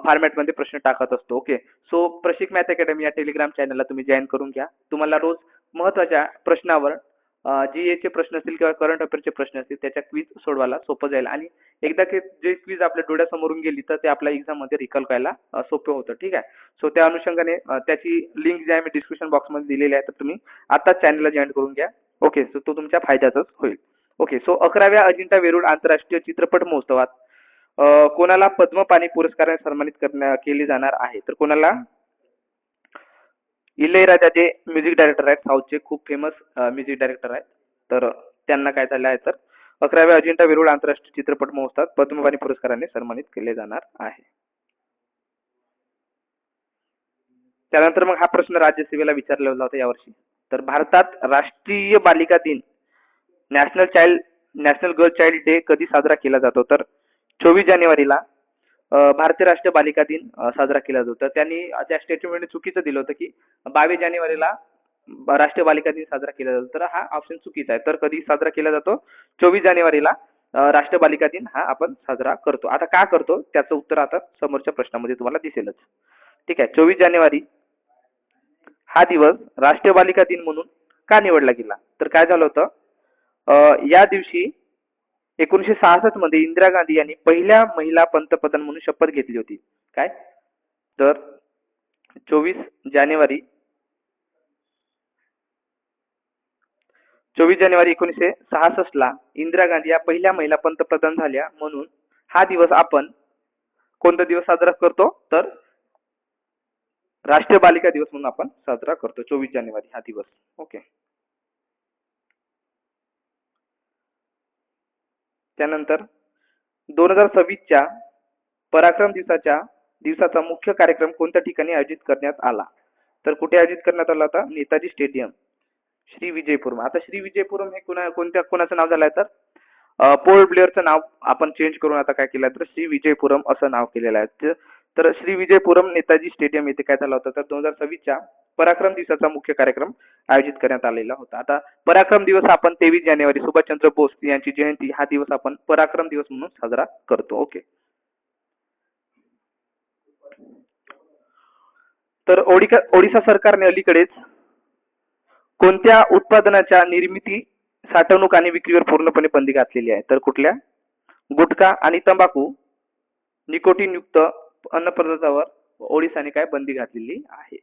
फॉर्मॅटमध्ये प्रश्न टाकत असतो. Okay, so Prashik math academy या टेलिग्राम चॅनलला तुम्ही जॉईन करून घ्या. तुम्हाला रोज महत्त्वाच्या प्रश्नावर GA चे प्रश्न असतील किंवा करंट अफेअरचे प्रश्न असतील त्याच्या क्विज सोडवायला सोपं जाईल आणि एकदा की जे क्विज आपल्या डोळ्यासमोरून गेली तर ते आपल्या एक्झाम मध्ये रिकॉल करायला सोपं होतं. ठीक आहे, सो त्या अनुषंगाने त्याची लिंक जी आहे मी डिस्क्रिप्शन बॉक्समध्ये दिलेली आहे, तर तुम्ही आता चॅनलला जॉईन करून घ्या. ओके, सो तो तुमच्या फायद्याचाच होईल. ओके, सो 11व्या अजिंठा वेरूळ आंतरराष्ट्रीय चित्रपट महोत्सवात कोणाला पद्म पाणी पुरस्काराने सन्मानित केले जाणार आहे? तर कोणाला? इलैयराजा जे म्युझिक डायरेक्टर आहेत, साऊथचे खूप फेमस म्युझिक डायरेक्टर आहेत. तर त्यांना काय झालं आहे? तर 11व्या अजिंठा वेरूळ आंतरराष्ट्रीय चित्रपट महोत्सवात पद्मपाणी पुरस्काराने सन्मानित केले जाणार आहे. त्यानंतर मग हा प्रश्न राज्यसभेला विचारला होता यावर्षी. तर भारतात राष्ट्रीय बालिका दिन नॅशनल गर्ल चाइल्ड डे कधी साजरा केला जातो? तर 24 जानेवारीला भारतीय राष्ट्रीय बालिका दिन साजरा केला जातो. तर त्यांनी त्या स्टेटमेंटने चुकीचं दिलं होतं की 22 जानेवारीला राष्ट्रीय बालिका दिन साजरा केला जातो. तर हा ऑप्शन चुकीचा आहे. तर कधी साजरा केला जातो? 24 जानेवारीला राष्ट्रीय बालिका दिन हा आपण साजरा करतो. आता का करतो त्याचं उत्तर आता समोरच्या प्रश्नामध्ये तुम्हाला दिसेलच. ठीक आहे, 24 जानेवारी हा दिवस राष्ट्रीय बालिका दिन म्हणून का निवडला गेला? तर काय झालं होतं? या दिवशी 1966 मध्ये इंदिरा गांधी यांनी पहिल्या महिला पंतप्रधान म्हणून शपथ घेतली होती. काय? तर 24 जानेवारी 24 जानेवारी 1966 ला इंदिरा गांधी या पहिल्या महिला पंतप्रधान झाल्या म्हणून हा दिवस आपण कोणता दिवस साजरा करतो? तर राष्ट्रीय बालिका दिवस म्हणून आपण साजरा करतो 24 जानेवारी हा दिवस. ओके, त्यानंतर 2026च्या पराक्रम दिवसाचा मुख्य कार्यक्रम कोणत्या ठिकाणी आयोजित करण्यात आला? तर कुठे आयोजित करण्यात आला होता? नेताजी स्टेडियम, श्री विजयपुरम. आता श्री विजयपुरम हे कोणाचं नाव झालंय? तर पोल ब्लेअरचं नाव आपण चेंज करून आता काय केलं तर श्री विजयपुरम असं नाव केलेलं आहे. तर श्री विजयपुरम नेताजी स्टेडियम येथे काय झालं होतं? तर 2026च्या पराक्रम दिवसाचा मुख्य कार्यक्रम आयोजित करण्यात आलेला होता. आता पराक्रम दिवस आपण 23 जानेवारी सुभाषचंद्र बोस यांची जयंती हा दिवस आपण पराक्रम दिवस म्हणून साजरा करतो. ओके, तर ओडिशा सरकारने अलीकडेच कोणत्या उत्पादनाच्या निर्मिती, साठवणूक आणि विक्रीवर पूर्णपणे बंदी घातलेली आहे? तर कुठल्या? गुटखा आणि तंबाखू निकोटीन युक्त अन्न पदार्थावर ओडिशाने काय बंदी घातलेली आहे?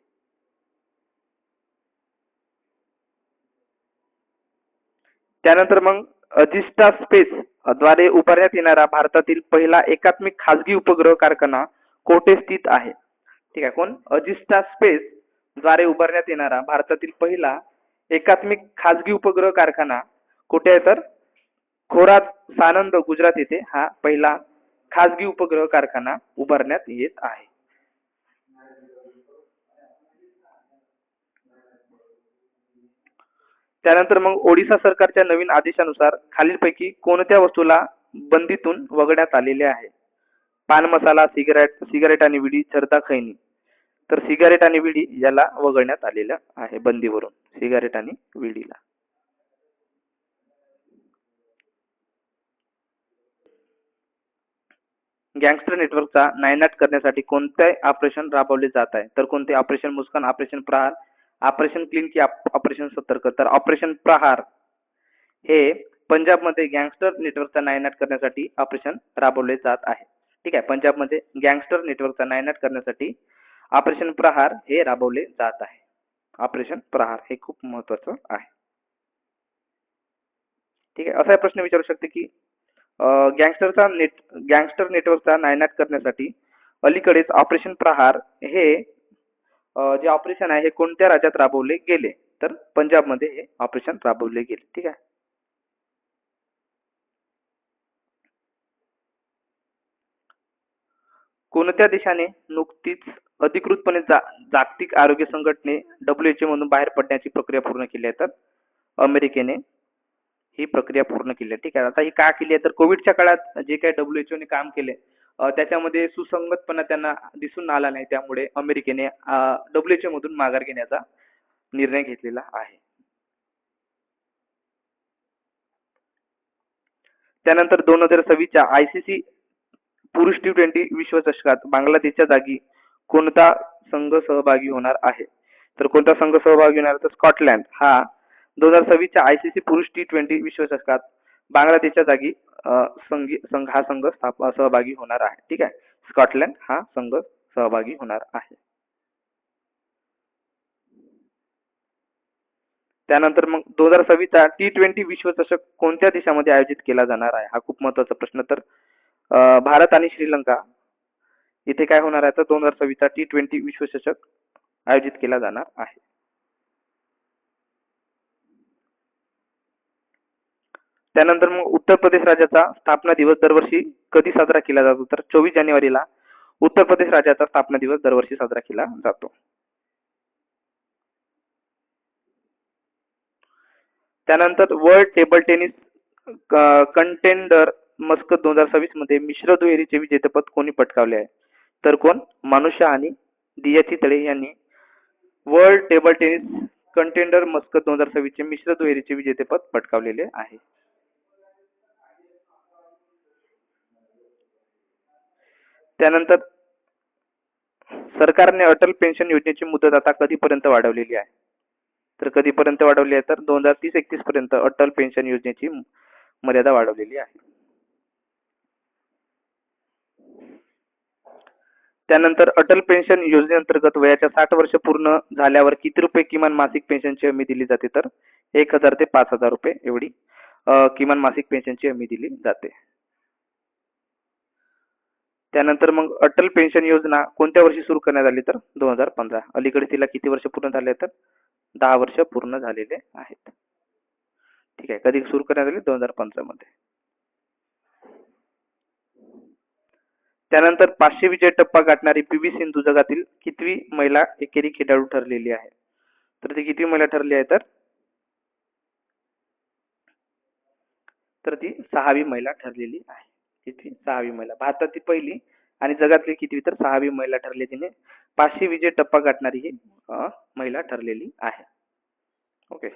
त्यानंतर मग अजिस्टा स्पेस द्वारे उभारण्यात येणारा भारतातील पहिला एकात्मिक खासगी उपग्रह कारखाना कोठे स्थित आहे? ठीक आहे, कोण? अजिस्टा स्पेस द्वारे उभारण्यात येणारा भारतातील पहिला एकात्मिक खासगी उपग्रह कारखाना कुठे आहे? तर खोरात सानंद गुजरात येथे हा पहिला खासगी उपग्रह कारखाना उभारण्यात येत आहे. त्यानंतर मग ओडिशा सरकारच्या नवीन आदेशानुसार खालीलपैकी कोणत्या वस्तूला बंदीतून वगळण्यात आलेले आहे? पान मसाला, सिगारेट आणि विडी, चरता खैनी. तर सिगारेट आणि विडी याला वगळण्यात आलेलं आहे बंदीवरून, सिगारेट आणि विडीला. गँगस्टर नेटवर्कचा नायनाट करण्यासाठी कोणते ऑपरेशन राबवले जात आहे? तर कोणते? ऑपरेशन मुस्कान, ऑपरेशन प्रहार, ऑपरेशन क्लीन की ऑपरेशन सतर्क. तर ऑपरेशन प्रहार हे पंजाबमध्ये गँगस्टर नेटवर्कचा नायनाट करण्यासाठी ऑपरेशन राबवले जात आहे. ठीक आहे, पंजाबमध्ये गँगस्टर नेटवर्कचा नायनाट करण्यासाठी ऑपरेशन प्रहार हे राबवले जात आहे. ऑपरेशन प्रहार हे खूप महत्वाचं आहे. ठीक आहे, असा प्रश्न विचारू शकते की गँगस्टर नेटवर्कचा नायनाट करण्यासाठी अलीकडेच ऑपरेशन प्रहार हे जे ऑपरेशन आहे हे कोणत्या राज्यात राबवले गेले? तर पंजाबमध्ये हे ऑपरेशन राबवले गेले. ठीक आहे. कोणत्या देशाने नुकतीच अधिकृतपणे जागतिक आरोग्य संघटने WHO मधून बाहेर पडण्याची प्रक्रिया पूर्ण केली आहे? तर अमेरिकेने ही प्रक्रिया पूर्ण केली आहे. ठीक आहे, आता ही का केली आहे? तर कोविडच्या काळात जे काही WHO ने काम केले त्याच्यामध्ये सुसंगतपणा त्यांना दिसून आला नाही, त्यामुळे अमेरिकेने WHO मधून माघार घेण्याचा निर्णय घेतलेला आहे. त्यानंतर 2026च्या ICC पुरुष T20 विश्वचषकात बांगलादेशच्या जागी कोणता संघ सहभागी होणार आहे? तर कोणता संघ सहभागी होणार? तर स्कॉटलंड हा 2026च्या ICC पुरुष T20 विश्वचषकात बांगलादेशच्या जागी हा संघ सहभागी होणार आहे. ठीक आहे, स्कॉटलंड हा संघ सहभागी होणार आहे. त्यानंतर मग 2026चा T20 विश्वचषक कोणत्या देशामध्ये आयोजित केला जाणार आहे? हा खूप महत्वाचा प्रश्न. तर भारत आणि श्रीलंका इथे काय होणार आहे? तर 2026चा T20 विश्वचषक आयोजित केला जाणार आहे. त्यानंतर मग उत्तर प्रदेश राज्याचा स्थापना दिवस दरवर्षी कधी साजरा केला जातो? तर 24 जानेवारीला उत्तर प्रदेश राज्याचा स्थापना दिवस दरवर्षी साजरा केला जातो. त्यानंतर world table tennis contender Muscat 2026 मध्ये मिश्र दुहेरीचे विजेतेपद कोणी पटकावले आहे? तर कोण? मानुषा आणि दिया चितळे यांनी world table tennis contender Muscat 2026 चे मिश्र दुहेरीचे विजेतेपद पटकावलेले आहे. त्यानंतर सरकारने अटल पेन्शन योजनेची मुदत आता कधीपर्यंत वाढवलेली आहे? तर कधीपर्यंत वाढवली आहे? तर 2030-31 पर्यंत अटल पेन्शन योजनेची मर्यादा वाढवलेली आहे. त्यानंतर अटल पेन्शन योजनेअंतर्गत वयाच्या 60 वर्ष पूर्ण झाल्यावर किती रुपये किमान मासिक पेन्शनची हमी दिली जाते? तर 1000 ते 5000 रुपये एवढी किमान मासिक पेन्शनची हमी दिली जाते. त्यानंतर मग अटल पेन्शन योजना कोणत्या वर्षी सुरू करण्यात आली? तर 2015. अलीकडे तिला किती वर्ष पूर्ण झाले? तर 10 वर्ष पूर्ण झालेले आहेत. ठीक आहे, कधी सुरू करण्यात आली? 2015 मध्ये. त्यानंतर 500 विजय टप्पा गाठणारी PV सिंधू जगातील कितवी महिला एकेरी खेळाडू ठरलेली आहे? तर ती कितवी महिला ठरली आहे? तर ती 6वी महिला ठरलेली आहे. किती? 6वी महिला. भारतातील पहिली आणि जगातली कितवी? तर 6वी महिला ठरली. तिने 500 विजय टप्पा गाठणारी ही महिला ठरलेली आहे. ओके,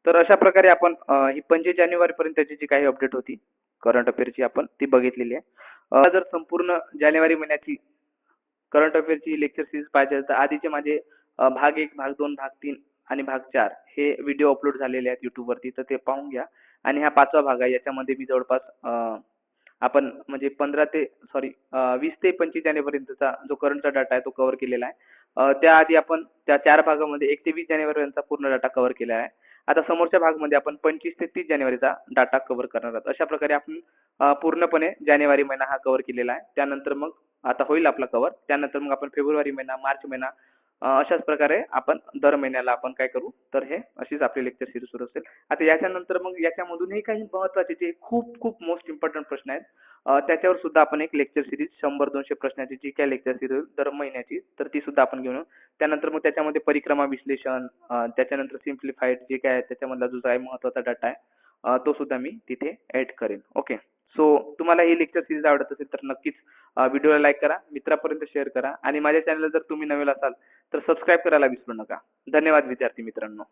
तर अशा प्रकारे आपण ही 25 जानेवारी पर्यंतची जी काही अपडेट होती करंट अफेअरची आपण ती बघितलेली आहे. जर संपूर्ण जानेवारी महिन्याची करंट अफेअरची लेक्चर सिरीज पाहिजे तर आधीचे माझे भाग 1, भाग 2, भाग 3 आणि भाग 4 हे व्हिडिओ अपलोड झालेले आहेत YouTube वरती, तर ते पाहून घ्या. आणि हा 5वा भाग आहे, याच्यामध्ये मी जवळपास आपण म्हणजे 20 ते 25 जानेवारीपर्यंतचा जो करंटचा डाटा आहे तो कव्हर केलेला आहे. त्याआधी आपण त्या 4 भागामध्ये 1 ते 20 जानेवारीपर्यंतचा पूर्ण डाटा कव्हर केला आहे. आता समोरच्या भागमध्ये आपण 25 ते 30 जानेवारीचा डाटा कव्हर करणार आहोत. अशा प्रकारे आपण पूर्णपणे जानेवारी महिना हा कव्हर केलेला आहे. त्यानंतर मग आता होईल आपला कव्हर. त्यानंतर मग आपण फेब्रुवारी महिना, मार्च महिना, अशाच प्रकारे आपण दर महिन्याला आपण काय करू तर हे अशीच आपली लेक्चर सिरीज सुरू असेल. आता याच्यानंतर मग याच्यामधूनही काही महत्त्वाचे जे खूप खूप मोस्ट इम्पॉर्टंट प्रश्न आहेत त्याच्यावर सुद्धा आपण एक लेक्चर सिरीज 100-200 प्रश्नाची जी काय लेक्चर सिरीज दर महिन्याची तर ती सुद्धा आपण घेऊन येऊ. त्यानंतर मग त्याच्यामध्ये परिक्रमा विश्लेषण त्याच्यानंतर सिम्प्लिफाईड जे काय आहे त्याच्यामधला जो काही महत्त्वाचा डाटा आहे तो सुद्धा मी तिथे ऍड करेन. ओके. सो तुम्हाला ही लेक्चर सिरीज आवडत असेल तर नक्कीच व्हिडिओला लाईक करा, मित्रापर्यंत शेअर करा आणि माझ्या चॅनलला जर तुम्ही नवीन असाल तर सबस्क्राईब करायला विसरू नका. धन्यवाद विद्यार्थी मित्रांनो.